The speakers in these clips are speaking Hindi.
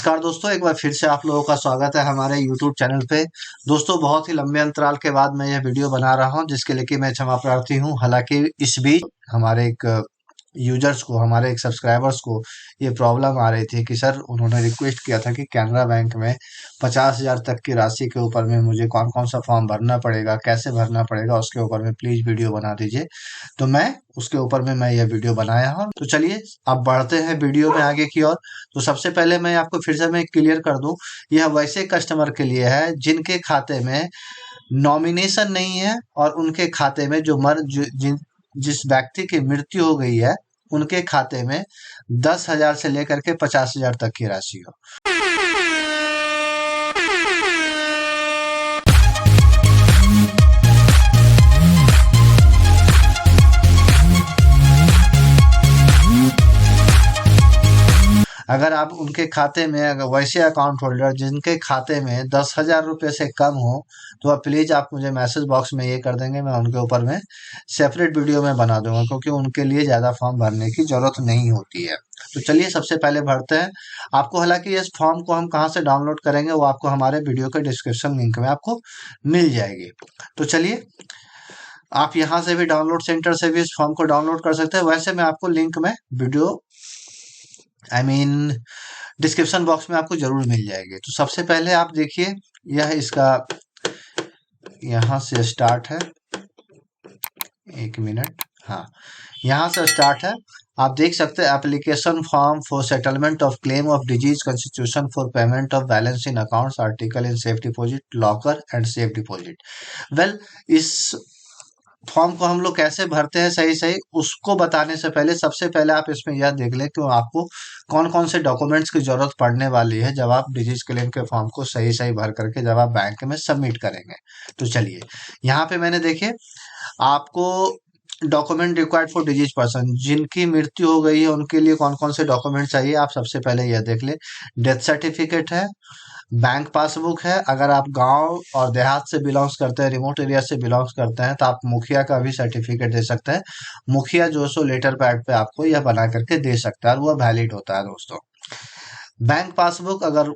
नमस्कार दोस्तों, एक बार फिर से आप लोगों का स्वागत है हमारे YouTube चैनल पे। दोस्तों, बहुत ही लंबे अंतराल के बाद मैं यह वीडियो बना रहा हूं, जिसके लिए कि मैं क्षमा प्रार्थी हूं। हालांकि इस बीच हमारे एक यूजर्स को, हमारे एक सब्सक्राइबर्स को ये प्रॉब्लम आ रही थी कि सर, उन्होंने रिक्वेस्ट किया था कि कैनरा बैंक में 50,000 तक की राशि के ऊपर में मुझे कौन कौन सा फॉर्म भरना पड़ेगा, कैसे भरना पड़ेगा, उसके ऊपर में प्लीज वीडियो बना दीजिए। तो मैं उसके ऊपर में मैं यह वीडियो बनाया हूँ। तो चलिए अब बढ़ते हैं वीडियो में आगे की ओर। तो सबसे पहले मैं आपको फिर से मैं क्लियर कर दूं, यह वैसे कस्टमर के लिए है जिनके खाते में नॉमिनेशन नहीं है और उनके खाते में जिस व्यक्ति की मृत्यु हो गई है, उनके खाते में 10,000 से लेकर के 50,000 तक की राशि हो। अगर आप उनके खाते में, अगर वैसे अकाउंट होल्डर जिनके खाते में 10,000 रुपये से कम हो, तो आप प्लीज आप मुझे मैसेज बॉक्स में ये कर देंगे, मैं उनके ऊपर में सेपरेट वीडियो में बना दूंगा, क्योंकि उनके लिए ज्यादा फॉर्म भरने की जरूरत नहीं होती है। तो चलिए सबसे पहले भरते हैं। आपको हालांकि इस फॉर्म को हम कहाँ से डाउनलोड करेंगे, वो आपको हमारे वीडियो के डिस्क्रिप्शन लिंक में आपको मिल जाएगी। तो चलिए, आप यहाँ से भी डाउनलोड सेंटर से भी इस फॉर्म को डाउनलोड कर सकते हैं। वैसे मैं आपको लिंक में वीडियो डिस्क्रिप्शन बॉक्स में आपको जरूर मिल जाएगी। तो सबसे पहले आप देखिए, यह इसका यहाँ से स्टार्ट है। एक मिनट, हाँ, यहाँ से स्टार्ट है। आप देख सकते हैं, application form for settlement of claim of disease constitution for payment of balance in accounts, article in safe deposit, locker and safe deposit. Well, इस फॉर्म को हम लोग कैसे भरते हैं सही सही, उसको बताने से पहले सबसे पहले आप इसमें यह देख लें कि आपको कौन कौन से डॉक्यूमेंट्स की जरूरत पड़ने वाली है जब आप डिजीज क्लेम के फॉर्म को सही सही भर करके जब आप बैंक में सबमिट करेंगे। तो चलिए, यहाँ पे मैंने देखिए, आपको document required for disease person, जिनकी मृत्यु हो गई है उनके लिए कौन कौन से डॉक्यूमेंट चाहिए, आप सबसे पहले यह देख ले। डेथ सर्टिफिकेट है, बैंक पासबुक है। अगर आप गांव और देहात से बिलोंग्स करते हैं, रिमोट एरिया से बिलोंग्स करते हैं, तो आप मुखिया का भी सर्टिफिकेट दे सकते हैं। मुखिया जो सो लेटर पैड पे आपको यह बना करके दे सकता है और वह वैलिड होता है दोस्तों। बैंक पासबुक, अगर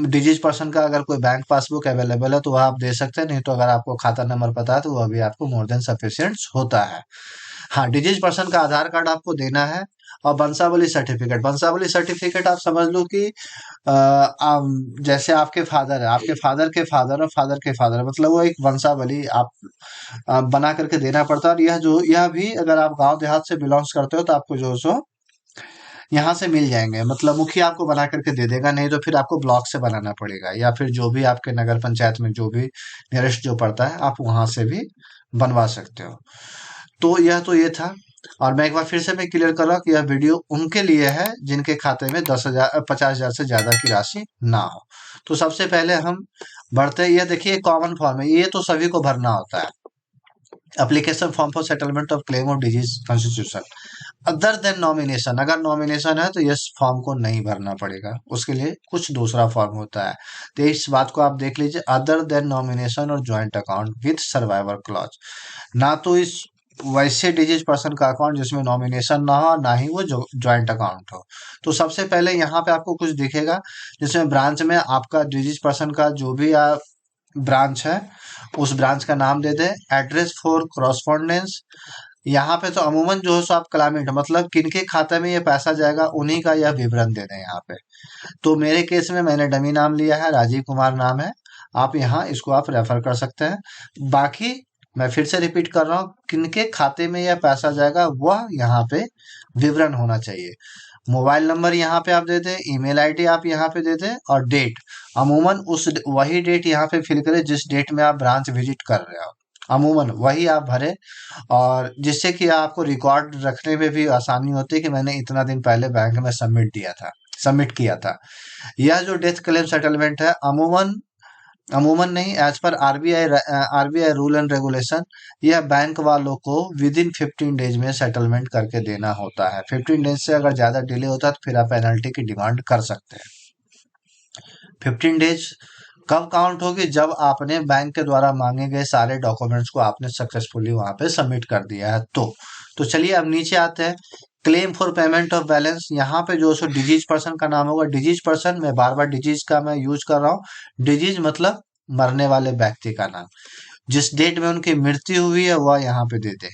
डिजीज पर्सन का अगर कोई बैंक पासबुक अवेलेबल है तो वह आप दे सकते हैं, नहीं तो अगर आपको खाता नंबर पता है तो वह भी आपको मोर देन सफिशियंट होता है। हाँ, डिजीज पर्सन का आधार कार्ड आपको देना है। और वंशावली सर्टिफिकेट, वंशावली सर्टिफिकेट आप समझ लो कि जैसे आपके फादर है, आपके फादर के फादर और फादर के फादर, मतलब वो एक वंशावली आप बना करके देना पड़ता है। और यह भी अगर आप गांव देहात से बिलोंग्स करते हो तो आपको जो सो यहाँ से मिल जाएंगे, मतलब मुखिया आपको बना करके दे देगा, नहीं तो फिर आपको ब्लॉक से बनाना पड़ेगा, या फिर जो भी आपके नगर पंचायत में जो भी नियरेस्ट जो पड़ता है, आप वहां से भी बनवा सकते हो। तो ये था। और मैं एक बार फिर से मैं क्लियर कर रहा हूँ कि यह वीडियो उनके लिए है जिनके खाते में 10,000 50,000 से ज्यादा की राशि ना हो। तो सबसे पहले हम बढ़ते हैं। यह देखिए, कॉमन फॉर्म है, ये तो सभी को भरना होता है। Application form for settlement of claim of disease constitution other than nomination, अगर नॉमिनेशन है तो इस फॉर्म को नहीं भरना पड़ेगा, उसके लिए कुछ दूसरा फॉर्म होता है। तो इस बात को आप देख लीजिए, अदर देन नॉमिनेशन और joint account with survivor clause. ना तो इस वैसे डिजीज पर्सन का अकाउंट जिसमें नॉमिनेशन ना हो, ना ही वो ज्वाइंट अकाउंट हो। तो सबसे पहले यहाँ पे आपको कुछ दिखेगा, जिसमें ब्रांच में आपका डिजीज पर्सन का जो भी ब्रांच है, उस ब्रांच का नाम दे दे। एड्रेस फॉर कॉरस्पॉन्डेंस, यहाँ पे तो अमूमन जो है सो आप क्लाइमेट, मतलब किनके खाते में ये पैसा जाएगा उन्हीं का यह विवरण दे दें यहाँ पे। तो मेरे केस में मैंने डमी नाम लिया है, राजीव कुमार नाम है। आप यहाँ इसको आप रेफर कर सकते हैं। बाकी मैं फिर से रिपीट कर रहा हूँ, किनके खाते में यह पैसा जाएगा वह यहाँ पे विवरण होना चाहिए। मोबाइल नंबर यहाँ पे आप दे दें, ईमेल आईडी आप यहाँ पे दे दें, और डेट अमूमन उस वही डेट यहाँ पे फिल करें जिस डेट में आप ब्रांच विजिट कर रहे हो, अमूमन वही आप भरें। और जिससे कि आपको रिकॉर्ड रखने में भी आसानी होती है कि मैंने इतना दिन पहले बैंक में सबमिट किया था। यह जो डेथ क्लेम सेटलमेंट है, अमूमन अमूमन नहीं, एज पर आरबीआई रूल एंड रेगुलेशन, यह बैंक वालों को विद इन 15 डेज में सेटलमेंट करके देना होता है। 15 डेज से अगर ज्यादा डिले होता है तो फिर आप पेनल्टी की डिमांड कर सकते हैं। 15 डेज कब काउंट होगी, जब आपने बैंक के द्वारा मांगे गए सारे डॉक्यूमेंट्स को आपने सक्सेसफुली वहां पे सबमिट कर दिया है। तो चलिए अब नीचे आते हैं claim for payment of balance, यहाँ पे जो सो डिजीज पर्सन का नाम होगा, डिजीज पर्सन, मैं बार बार डिजीज का मैं यूज कर रहा हूँ, डिजीज मतलब मरने वाले व्यक्ति का नाम, जिस डेट में उनकी मृत्यु हुई है वह यहाँ पे दे दे।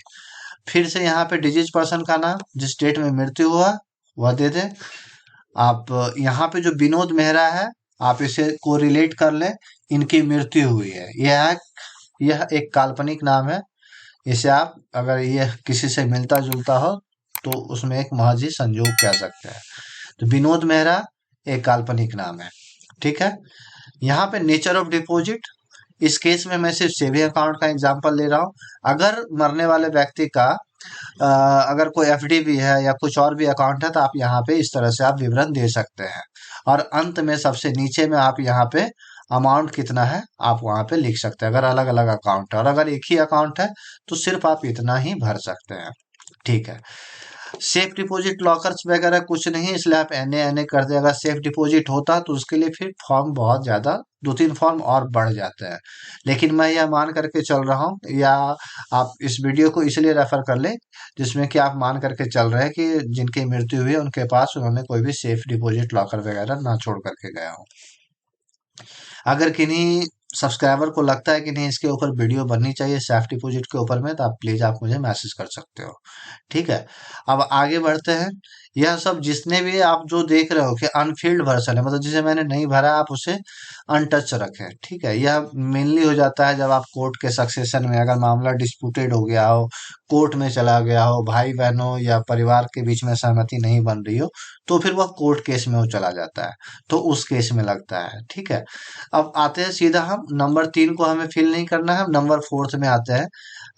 फिर से यहाँ पे डिजीज पर्सन का नाम, जिस डेट में मृत्यु हुआ वह दे दे। आप यहाँ पे जो विनोद मेहरा है, आप इसे कोरिलेट कर ले, इनकी मृत्यु हुई है, यह एक काल्पनिक नाम है, इसे आप अगर यह किसी से मिलता जुलता हो तो उसमें एक महज ही संयोग कह सकते हैं। तो विनोद मेहरा एक काल्पनिक नाम है, ठीक है। यहाँ पे नेचर ऑफ डिपॉजिट, इस केस में मैं सिर्फ सेविंग अकाउंट का एग्जांपल ले रहा हूँ। अगर मरने वाले व्यक्ति का अगर कोई एफडी भी है या कुछ और भी अकाउंट है तो आप यहाँ पे इस तरह से आप विवरण दे सकते हैं। और अंत में सबसे नीचे में आप यहाँ पे अमाउंट कितना है आप वहाँ पे लिख सकते हैं, अगर अलग अलग अकाउंट है। और अगर एक ही अकाउंट है तो सिर्फ आप इतना ही भर सकते हैं, ठीक है। सेफ डिपॉजिट लॉकर्स वगैरह कुछ नहीं, इसलिए आप एन ए कर दे। अगर सेफ डिपॉजिट होता तो उसके लिए फिर फॉर्म बहुत ज्यादा, 2-3 फॉर्म और बढ़ जाते हैं, लेकिन मैं यह मान करके चल रहा हूँ, या आप इस वीडियो को इसलिए रेफर कर ले जिसमें कि आप मान करके चल रहे हैं कि जिनकी मृत्यु हुई है उनके पास उन्होंने कोई भी सेफ डिपॉजिट लॉकर वगैरह ना छोड़ करके गया हो। अगर किन्हीं सब्सक्राइबर को लगता है कि नहीं इसके ऊपर वीडियो बननी चाहिए सेफ डिपॉजिट के ऊपर में, तो आप प्लीज आप मुझे मैसेज कर सकते हो, ठीक है। अब आगे बढ़ते हैं। यह सब जितने भी आप जो देख रहे हो कि अनफिल्ड वर्सन है, मतलब जिसे मैंने नहीं भरा आप उसे अनटच रखें, ठीक है। यह मेनली हो जाता है जब आप कोर्ट के सक्सेशन में अगर मामला डिस्प्यूटेड हो गया हो, कोर्ट में चला गया हो, भाई बहनों या परिवार के बीच में सहमति नहीं बन रही हो, तो फिर वह कोर्ट केस में वो चला जाता है, तो उस केस में लगता है, ठीक है। अब आते हैं सीधा, हम नंबर 3 को हमें फिल नहीं करना है, हम नंबर 4 में आते हैं।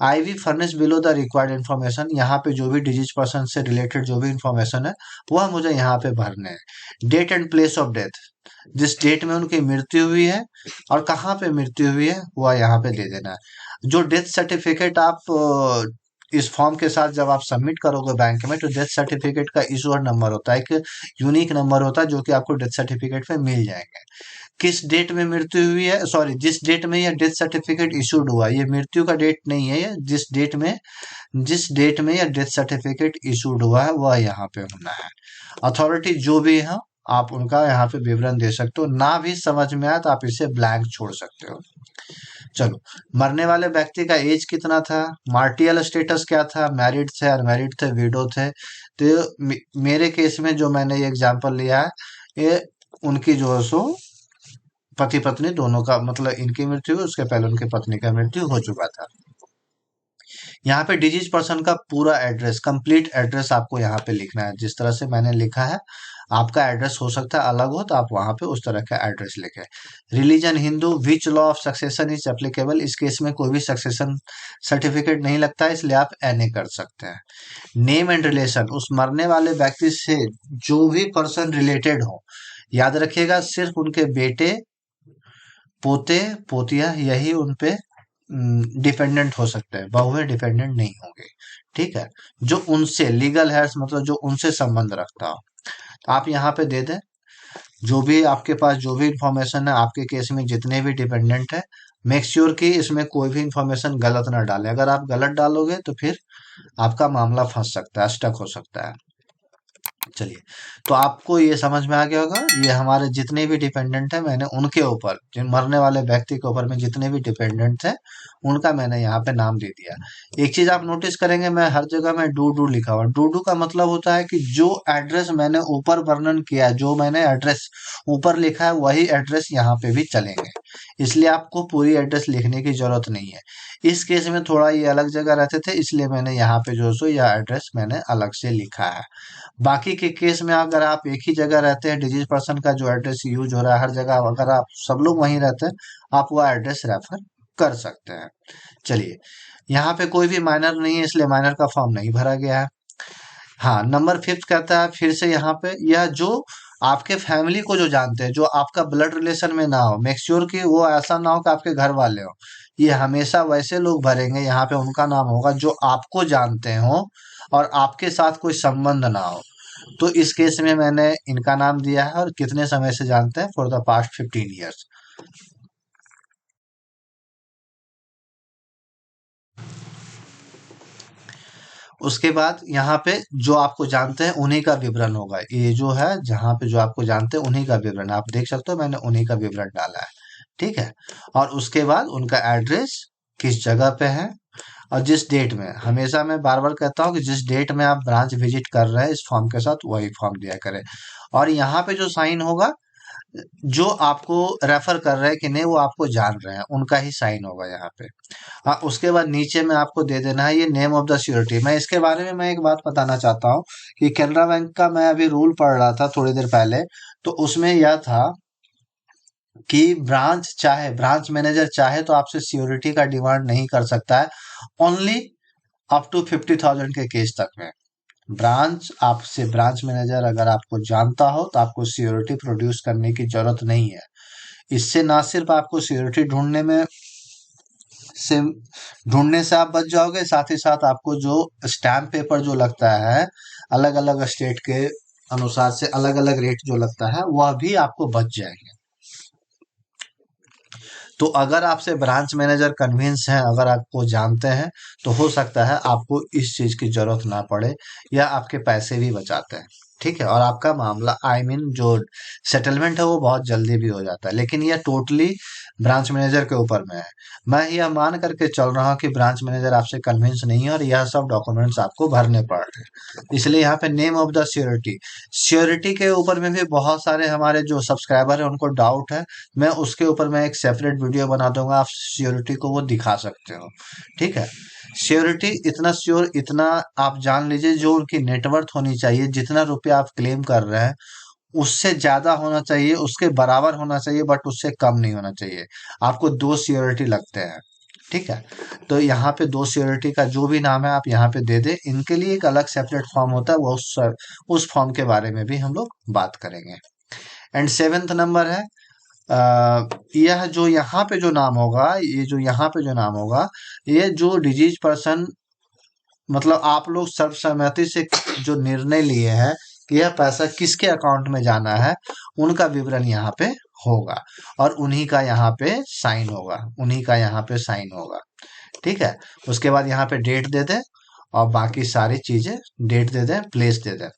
I we furnish below the required information, यहाँ पे जो भी डिजीज पर्सन से रिलेटेड जो भी इंफॉर्मेशन है वह मुझे यहाँ पे भरने हैं। Date and place of death, जिस डेट में उनकी मृत्यु हुई है और कहाँ पे मृत्यु हुई है वह यहाँ पे दे देना है। जो डेथ सर्टिफिकेट आप इस फॉर्म के साथ जब आप सबमिट करोगे बैंक में, तो डेथ सर्टिफिकेट का इशूअर नंबर होता है, एक यूनिक नंबर होता है जो कि आपको डेथ सर्टिफिकेट पे मिल जाएंगे। किस डेट में मृत्यु हुई है, सॉरी जिस डेट में यह डेथ सर्टिफिकेट इशूड हुआ, ये मृत्यु का डेट नहीं है, ये जिस डेट में यह डेथ सर्टिफिकेट इशूड हुआ है वह यहाँ पे होना है। अथॉरिटी जो भी है आप उनका यहाँ पे विवरण दे सकते हो, ना भी समझ में आए तो आप इसे ब्लैंक छोड़ सकते हो। चलो, मरने वाले व्यक्ति का एज कितना था, मार्टियल स्टेटस क्या था, मैरिड थे, अनमैरिड थे, विडो थे। तो मेरे केस में जो मैंने ये एग्जांपल लिया है, ये उनकी जो है सो पति पत्नी दोनों का, मतलब इनकी मृत्यु हुई उसके पहले उनकी पत्नी का मृत्यु हो चुका था। यहाँ पे डिजीज पर्सन का पूरा एड्रेस, कंप्लीट एड्रेस आपको यहाँ पे लिखना है, जिस तरह से मैंने लिखा है। आपका एड्रेस हो सकता है अलग हो तो आप वहां पे उस तरह का एड्रेस लिखें। Religion Hindu, which law of succession is applicable, इस केस में कोई भी सक्सेशन सर्टिफिकेट नहीं लगता है, इसलिए आप एन ए कर सकते हैं। नेम एंड रिलेशन, उस मरने वाले व्यक्ति से जो भी पर्सन रिलेटेड हो, याद रखिएगा सिर्फ उनके बेटे, पोते, पोतिया यही उनपे डिपेंडेंट हो सकते हैं, बहुएं डिपेंडेंट नहीं होंगे, ठीक है। जो उनसे लीगल है, मतलब जो उनसे संबंध रखता हो, तो आप यहाँ पे दे दें। जो भी आपके पास जो भी इंफॉर्मेशन है आपके केस में जितने भी डिपेंडेंट है, मेक श्योर कि इसमें कोई भी इंफॉर्मेशन गलत ना डालें, अगर आप गलत डालोगे तो फिर आपका मामला फंस सकता है, स्टक हो सकता है। चलिए, तो आपको ये समझ में आ गया होगा, ये हमारे जितने भी डिपेंडेंट है मैंने उनके ऊपर, जिन मरने वाले व्यक्ति के ऊपर में जितने भी डिपेंडेंट थे उनका मैंने यहाँ पे नाम दे दिया। एक चीज आप नोटिस करेंगे, मैं हर जगह में डू डू लिखा हुआ, डू डू का मतलब होता है कि जो एड्रेस मैंने ऊपर वर्णन किया, जो मैंने एड्रेस ऊपर लिखा है वही एड्रेस यहाँ पे भी चलेंगे, इसलिए आपको पूरी एड्रेस लिखने की जरूरत नहीं है। इस केस में थोड़ा ये अलग जगह रहते थे, इसलिए मैंने यहाँ पे जो सो यह एड्रेस मैंने अलग से लिखा है। बाकी के केस में अगर आप एक ही जगह रहते हैं, डिजीज पर्सन का जो एड्रेस यूज हो रहा है हर जगह, अगर आप सब लोग वहीं रहते हैं, आप वो एड्रेस रेफर कर सकते हैं। चलिए, यहाँ पे कोई भी माइनर नहीं है, इसलिए माइनर का फॉर्म नहीं भरा गया है। हाँ, नंबर 5 कहता है फिर से यहाँ पे, यह जो आपके फैमिली को जो जानते हैं, जो आपका ब्लड रिलेशन में ना हो, मेक श्योर कि वो ऐसा ना हो कि आपके घर वाले हो। ये हमेशा वैसे लोग भरेंगे, यहाँ पे उनका नाम होगा जो आपको जानते हो और आपके साथ कोई संबंध ना हो। तो इस केस में मैंने इनका नाम दिया है और कितने समय से जानते हैं, फॉर द पास्ट 15 ईयर्स। उसके बाद यहाँ पे जो आपको जानते हैं उन्हीं का विवरण होगा, ये जो है जहाँ पे जो आपको जानते हैं उन्हीं का विवरण आप देख सकते हो, मैंने उन्हीं का विवरण डाला है। ठीक है। और उसके बाद उनका एड्रेस, किस जगह पे है, और जिस डेट में, हमेशा मैं बार बार कहता हूँ कि जिस डेट में आप ब्रांच विजिट कर रहे हैं इस फॉर्म के साथ वही फॉर्म दिया करें। और यहाँ पे जो साइन होगा, जो आपको रेफर कर रहे हैं कि नहीं वो आपको जान रहे हैं उनका ही साइन होगा यहाँ पे। हाँ, उसके बाद नीचे में आपको दे देना है ये नेम ऑफ द श्योरिटी। मैं इसके बारे में मैं एक बात बताना चाहता हूँ कि कैनरा बैंक का मैं अभी रूल पढ़ रहा था थोड़ी देर पहले, तो उसमें यह था कि ब्रांच मैनेजर चाहे तो आपसे सिक्योरिटी का डिमांड नहीं कर सकता है, ओनली अप टू 50,000 के केस तक में। ब्रांच मैनेजर अगर आपको जानता हो तो आपको सिक्योरिटी प्रोड्यूस करने की जरूरत नहीं है। इससे ना सिर्फ आपको सिक्योरिटी से ढूंढने से आप बच जाओगे, साथ ही साथ आपको जो स्टैम्प पेपर जो लगता है अलग अलग स्टेट के अनुसार से अलग अलग रेट जो लगता है वह भी आपको बच जाएंगे। तो अगर आपसे ब्रांच मैनेजर कन्विंस हैं, अगर आपको जानते हैं, तो हो सकता है आपको इस चीज की जरूरत ना पड़े या आपके पैसे भी बचाते हैं। ठीक है। और आपका मामला जो सेटलमेंट है वो बहुत जल्दी भी हो जाता है, लेकिन यह टोटली ब्रांच मैनेजर के ऊपर में है। मैं यह मान करके चल रहा हूँ कि ब्रांच मैनेजर आपसे कन्विंस नहीं है और यह सब डॉक्यूमेंट्स आपको भरने पड़ रहे हैं, इसलिए यहाँ पे name of the surety, surety के ऊपर में भी बहुत सारे हमारे जो सब्सक्राइबर है उनको डाउट है। मैं उसके ऊपर मैं एक सेपरेट वीडियो बना दूंगा, आप श्योरिटी को वो दिखा सकते हो। ठीक है। श्योरिटी इतना आप जान लीजिए, जो उनकी नेटवर्थ होनी चाहिए, जितना रुपया आप क्लेम कर रहे हैं उससे ज्यादा होना चाहिए, उसके बराबर होना चाहिए, बट उससे कम नहीं होना चाहिए। आपको दो श्योरिटी लगते हैं। ठीक है। तो यहाँ पे दो श्योरिटी का जो भी नाम है आप यहाँ पे दे दे, इनके लिए एक अलग सेपरेट फॉर्म होता है, वो उस फॉर्म के बारे में भी हम लोग बात करेंगे। एंड सेवेंथ नंबर है, यह जो यहाँ पे जो नाम होगा, ये जो यहाँ पे जो नाम होगा, ये जो डिजीज पर्सन, मतलब आप लोग सर्वसम्मति से जो निर्णय लिए हैं कि यह पैसा किसके अकाउंट में जाना है, उनका विवरण यहाँ पे होगा और उन्हीं का यहाँ पे साइन होगा, उन्हीं का यहाँ पे साइन होगा। ठीक है। उसके बाद यहाँ पे डेट दे दें और बाकी सारी चीजें, डेट दे दें, प्लेस दे दें।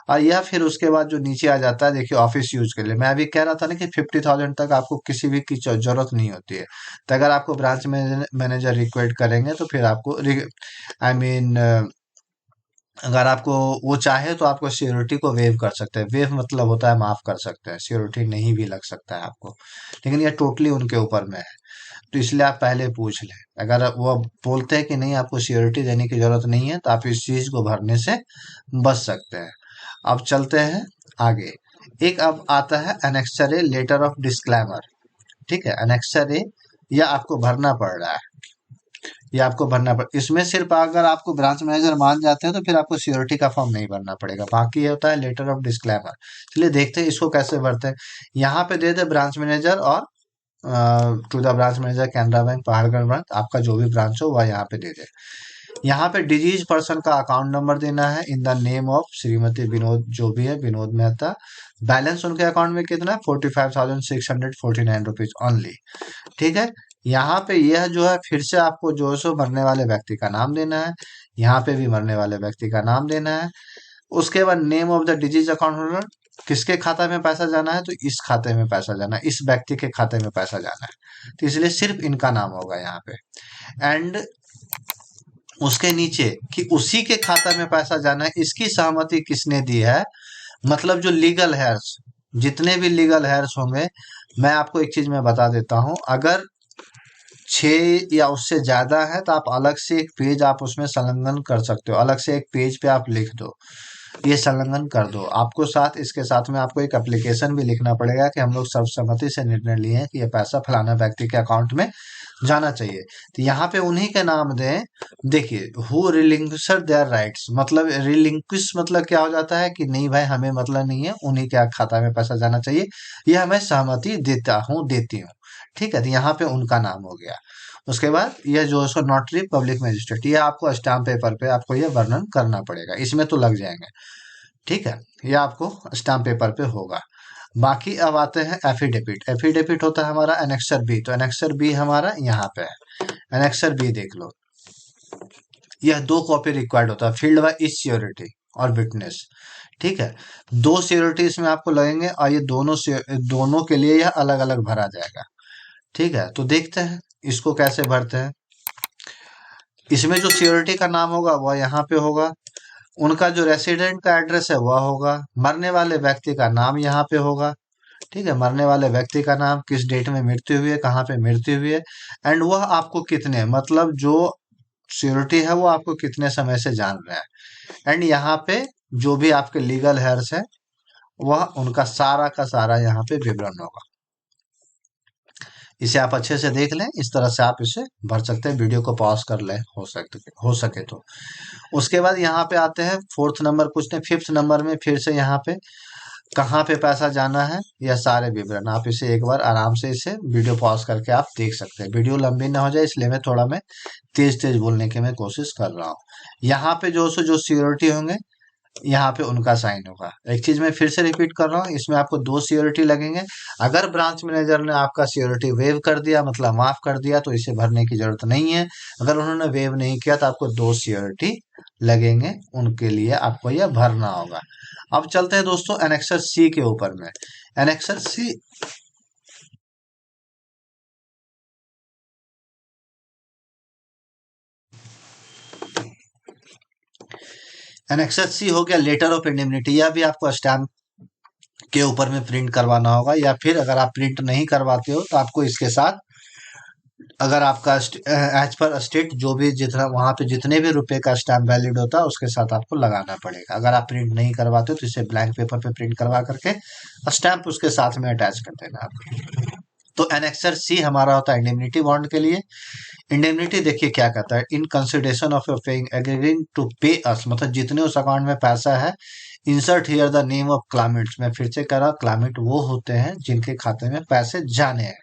और यह फिर उसके बाद जो नीचे आ जाता है, देखिए ऑफिस यूज के लिए मैं अभी कह रहा था ना कि 50,000 तक आपको किसी भी की जरूरत नहीं होती है। तो अगर आपको ब्रांच मैनेजर रिक्वेस्ट करेंगे तो फिर आपको आई मीन अगर आपको वो चाहे तो आपको सिक्योरिटी को वेव कर सकते हैं। वेव मतलब होता है माफ कर सकते हैं, सिक्योरिटी नहीं भी लग सकता है आपको, लेकिन ये टोटली उनके ऊपर में है। तो इसलिए आप पहले पूछ लें, अगर वो बोलते हैं कि नहीं आपको सिक्योरिटी देने की जरूरत नहीं है तो आप इस चीज को भरने से बच सकते हैं। अब चलते हैं आगे। एक अब आता है annexure A letter of disclaimer. ठीक है। एनेक्सर ए यह आपको भरना पड़ रहा है, ये आपको भरना पड़, इसमें सिर्फ अगर आपको ब्रांच मैनेजर मान जाते हैं तो फिर आपको सिक्योरिटी का फॉर्म नहीं भरना पड़ेगा, बाकी ये होता है लेटर ऑफ डिस्क्लेमर। चलिए देखते हैं इसको कैसे भरते हैं। यहाँ पे दे दे ब्रांच मैनेजर और to the branch manager Canara Bank Pahargarh branch, आपका जो भी ब्रांच हो वह यहाँ पे दे दे। यहाँ पे डिजीज पर्सन का अकाउंट नंबर देना है in the name of Shrimati Vinod, जो भी है विनोद मेहता। बैलेंस उनके अकाउंट में कितना है, 45,649 रुपीज ओनली। ठीक है। यहाँ पे यह जो है फिर से आपको जो है सो मरने वाले व्यक्ति का नाम देना है, यहाँ पे भी मरने वाले व्यक्ति का नाम देना है। उसके बाद name of the disease account holder, किसके खाता में पैसा जाना है, तो इस खाते में पैसा जाना है, इस व्यक्ति के खाते में पैसा जाना है, तो इसलिए सिर्फ इनका नाम होगा यहाँ पे। एंड उसके नीचे कि उसी के खाता में पैसा जाना है, इसकी सहमति किसने दी है, मतलब जो लीगल हेयर्स, जितने भी लीगल हेयर्स होंगे। मैं आपको एक चीज मैं बता देता हूं, अगर 6 या उससे ज्यादा है तो आप अलग से एक पेज आप उसमें संलग्न कर सकते हो, अलग से एक पेज पे आप लिख दो, ये संलग्न कर दो। आपको साथ इसके साथ में आपको एक एप्लीकेशन भी लिखना पड़ेगा कि हम लोग सर्वसम्मति से निर्णय लिए हैं कि ये पैसा फलाना व्यक्ति के अकाउंट में जाना चाहिए। तो यहाँ पे उन्हीं के नाम दें। देखिए हु रिलिंक्विशर देयर राइट्स, मतलब रिलिंक्विश मतलब क्या हो जाता है कि नहीं भाई हमें मतलब नहीं है, उन्हीं के खाता में पैसा जाना चाहिए, यह मैं सहमति देता हूँ, देती हूँ। ठीक है। तो यहाँ पे उनका नाम हो गया। उसके बाद यह जो है नोटरी पब्लिक मजिस्ट्रेट, ये आपको स्टाम्प पेपर पे आपको ये वर्णन करना पड़ेगा, इसमें तो लग जाएंगे। ठीक है। ये आपको स्टाम्प पेपर पे होगा। बाकी अब आते हैं एफिडेविट। एफिडेविट होता है हमारा एनेक्सर बी, तो एनेक्सर बी हमारा यहाँ पे है, एनेक्सर बी देख लो। यह 2 कॉपी रिक्वायर्ड होता है, फील्ड बाय इच श्योरिटी और विटनेस। ठीक है, 2 श्योरिटी इसमें आपको लगेंगे और ये दोनों के लिए यह अलग अलग भरा जाएगा। ठीक है, तो देखते हैं इसको कैसे भरते हैं। इसमें जो श्योरिटी का नाम होगा वह यहाँ पे होगा, उनका जो रेसिडेंट का एड्रेस है वह होगा, मरने वाले व्यक्ति का नाम यहाँ पे होगा। ठीक है, मरने वाले व्यक्ति का नाम, किस डेट में मृत्यु हुई है, कहाँ पे मृत्यु हुई है, एंड वह आपको कितने, मतलब जो श्योरिटी है वो आपको कितने समय से जान रहे हैं, एंड यहाँ पे जो भी आपके लीगल हेयर्स है वह उनका सारा का सारा यहाँ पे विवरण होगा। इसे आप अच्छे से देख लें, इस तरह से आप इसे भर सकते हैं, वीडियो को पॉज कर लें हो सके तो। उसके बाद यहाँ पे आते हैं, फोर्थ नंबर पूछते हैं, फिफ्थ नंबर में फिर से यहाँ पे कहाँ पे पैसा जाना है, यह सारे विवरण आप इसे एक बार आराम से इसे वीडियो पॉज करके आप देख सकते हैं। वीडियो लंबी ना हो जाए इसलिए मैं तेज तेज बोलने की मैं कोशिश कर रहा हूँ। यहाँ पे जो सिक्योरिटी होंगे यहाँ पे उनका साइन होगा। एक चीज मैं फिर से रिपीट कर रहा हूँ, इसमें आपको 2 सिक्योरिटी लगेंगे। अगर ब्रांच मैनेजर ने आपका सिक्योरिटी वेव कर दिया, मतलब माफ कर दिया, तो इसे भरने की जरूरत नहीं है। अगर उन्होंने वेव नहीं किया तो आपको 2 सिक्योरिटी लगेंगे, उनके लिए आपको यह भरना होगा। अब चलते हैं दोस्तों एनेक्सर सी के ऊपर में। एनेक्सर सी एनेक्सर सी हो गया लेटर ऑफ इंडेमनिटी। यह भी आपको स्टैम्प के ऊपर में प्रिंट करवाना होगा, या फिर अगर आप प्रिंट नहीं करवाते हो तो आपको इसके साथ, अगर आपका एज पर स्टेट जो भी जितना वहां पे जितने भी रुपए का स्टैम्प वैलिड होता है उसके साथ आपको लगाना पड़ेगा। अगर आप प्रिंट नहीं करवाते हो तो इसे ब्लैंक पेपर पे प्रिंट करवा करके स्टैम्प उसके साथ में अटैच कर देना आप। तो एनेक्सर सी हमारा होता है इंडेमनिटी बॉन्ड के लिए। इंडेमनिटी देखिए क्या कहता है, in consideration of your paying agreeing to pay us, मतलब जितने उस अकाउंट में पैसा है, insert here the name of claimants. मैं फिर से कह रहा हूँ, क्लाइमेट वो होते हैं जिनके खाते में पैसे जाने हैं।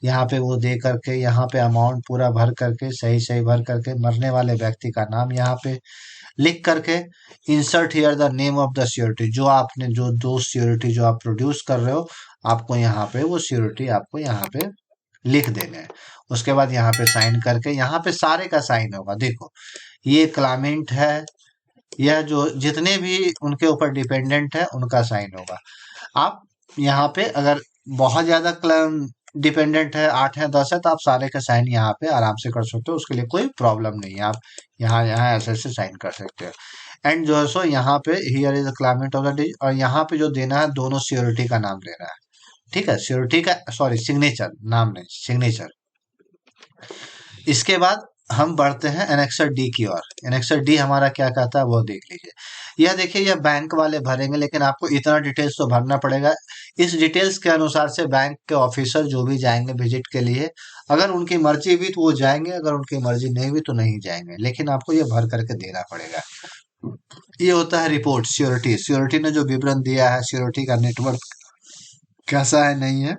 यहाँ पे वो दे करके, यहाँ पे अमाउंट पूरा भर करके, सही सही भर करके, मरने वाले व्यक्ति का नाम यहाँ पे लिख करके, insert here the name of the surety. जो आपने जो 2 श्योरिटी जो आप प्रोड्यूस कर रहे हो, आपको यहाँ पे वो श्योरिटी आपको यहाँ पे लिख देने हैं। उसके बाद यहाँ पे साइन करके, यहाँ पे सारे का साइन होगा। देखो ये क्लाइमेंट है, यह जो जितने भी उनके ऊपर डिपेंडेंट है उनका साइन होगा। आप यहाँ पे अगर बहुत ज्यादा डिपेंडेंट है, 8 है 10 है, तो आप सारे का साइन यहाँ पे आराम से कर सकते हो, उसके लिए कोई प्रॉब्लम नहीं है। आप यहाँ यहाँ ऐसे ऐसे साइन कर सकते हो। एंड जो है सो यहाँ पे here is the climate of the day, और यहाँ पे जो देना है दोनों श्योरिटी का नाम देना है। ठीक है, श्योरिटी का, सॉरी सिग्नेचर, नाम नहीं सिग्नेचर। इसके बाद हम बढ़ते हैं एनेक्सर डी की ओर। एनेक्सर डी हमारा क्या कहता है वो देख लीजिए। यह देखिए, यह बैंक वाले भरेंगे, लेकिन आपको इतना डिटेल्स तो भरना पड़ेगा। इस डिटेल्स के अनुसार से बैंक के ऑफिसर जो भी जाएंगे विजिट के लिए, अगर उनकी मर्जी हुई तो वो जाएंगे, अगर उनकी मर्जी नहीं हुई तो नहीं जाएंगे, लेकिन आपको ये भर करके देना पड़ेगा। ये होता है रिपोर्ट श्योरिटी। श्योरिटी ने जो विवरण दिया है, श्योरिटी का नेटवर्क कैसा है नहीं है,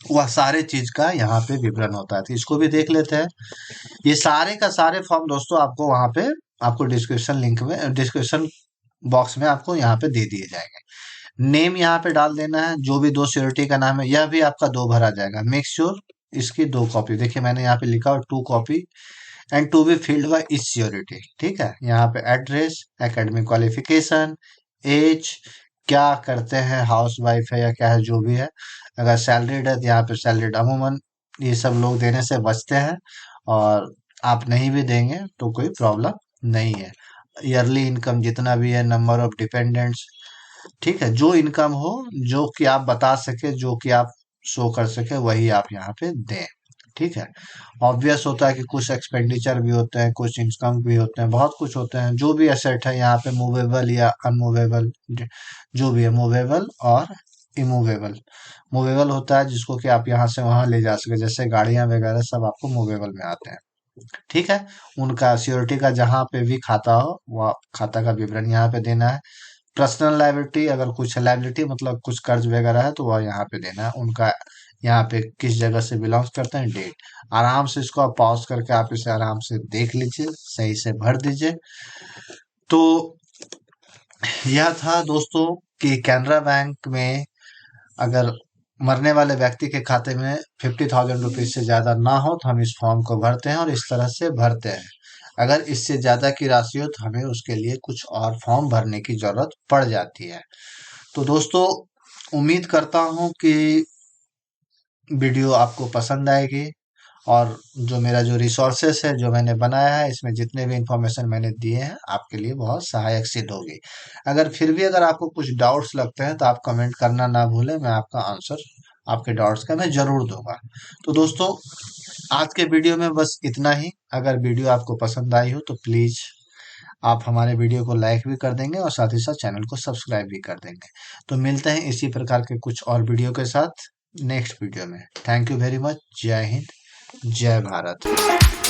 वह सारे चीज का यहाँ पे विवरण होता है। तो इसको भी देख लेते हैं। ये सारे का सारे फॉर्म दोस्तों आपको वहां पे, आपको डिस्क्रिप्शन लिंक में, डिस्क्रिप्शन बॉक्स में आपको यहाँ पे दे दिए जाएंगे। नेम यहाँ पे डाल देना है, जो भी 2 श्योरिटी का नाम है, यह भी आपका 2 भरा जाएगा। मेक श्योर इसकी 2 कॉपी, देखिए मैंने यहाँ पे लिखा और 2 copy, and to be filled by each surety. ठीक है, यहाँ पे एड्रेस, एकेडमिक क्वालिफिकेशन, एज, क्या करते हैं, हाउस वाइफ है या क्या है, जो भी है। अगर सैलरीड है तो यहाँ पे सैलरीड, अमूमन ये सब लोग देने से बचते हैं, और आप नहीं भी देंगे तो कोई प्रॉब्लम नहीं है। ईयरली इनकम जितना भी है, नंबर ऑफ डिपेंडेंट्स, ठीक है, जो इनकम हो, जो कि आप बता सके, जो कि आप शो कर सके, वही आप यहाँ पे दें। ठीक है, ऑब्वियस होता है कि कुछ एक्सपेंडिचर भी होते हैं, कुछ इनकम भी होते हैं, बहुत कुछ होते हैं। जो भी एसेट है यहाँ पे, मूवेबल या अनमूवेबल, जो भी है, मूवेबल और इमूवेबल। मूवेबल होता है जिसको कि आप यहाँ से वहां ले जा सके, जैसे गाड़ियां वगैरह सब आपको मूवेबल में आते हैं। ठीक है, उनका सिक्योरिटी का जहां पे भी खाता हो, वह खाता का विवरण यहाँ पे देना है। पर्सनल लायबिलिटी, अगर कुछ लायबिलिटी मतलब कुछ कर्ज वगैरह है तो वह यहाँ पे देना है। उनका यहाँ पे किस जगह से बिलोंग्स करते हैं, डेट। आराम से इसको आप पॉज करके आप इसे आराम से देख लीजिए, सही से भर दीजिए। तो यह था दोस्तों कि कैनरा बैंक में अगर मरने वाले व्यक्ति के खाते में 50,000 रुपीज से ज्यादा ना हो तो हम इस फॉर्म को भरते हैं, और इस तरह से भरते हैं। अगर इससे ज़्यादा की राशि हो तो हमें उसके लिए कुछ और फॉर्म भरने की ज़रूरत पड़ जाती है। तो दोस्तों, उम्मीद करता हूँ कि वीडियो आपको पसंद आएगी, और जो मेरा जो रिसोर्सेस है जो मैंने बनाया है, इसमें जितने भी इंफॉर्मेशन मैंने दिए हैं आपके लिए बहुत सहायक सिद्ध होगी। अगर फिर भी अगर आपको कुछ डाउट्स लगते हैं तो आप कमेंट करना ना भूलें, मैं आपका आंसर आपके डाउट्स का मैं जरूर दूंगा। तो दोस्तों, आज के वीडियो में बस इतना ही। अगर वीडियो आपको पसंद आई हो तो प्लीज आप हमारे वीडियो को लाइक भी कर देंगे और साथ ही साथ चैनल को सब्सक्राइब भी कर देंगे। तो मिलते हैं इसी प्रकार के कुछ और वीडियो के साथ नेक्स्ट वीडियो में। Thank you very much. जय हिंद, जय भारत।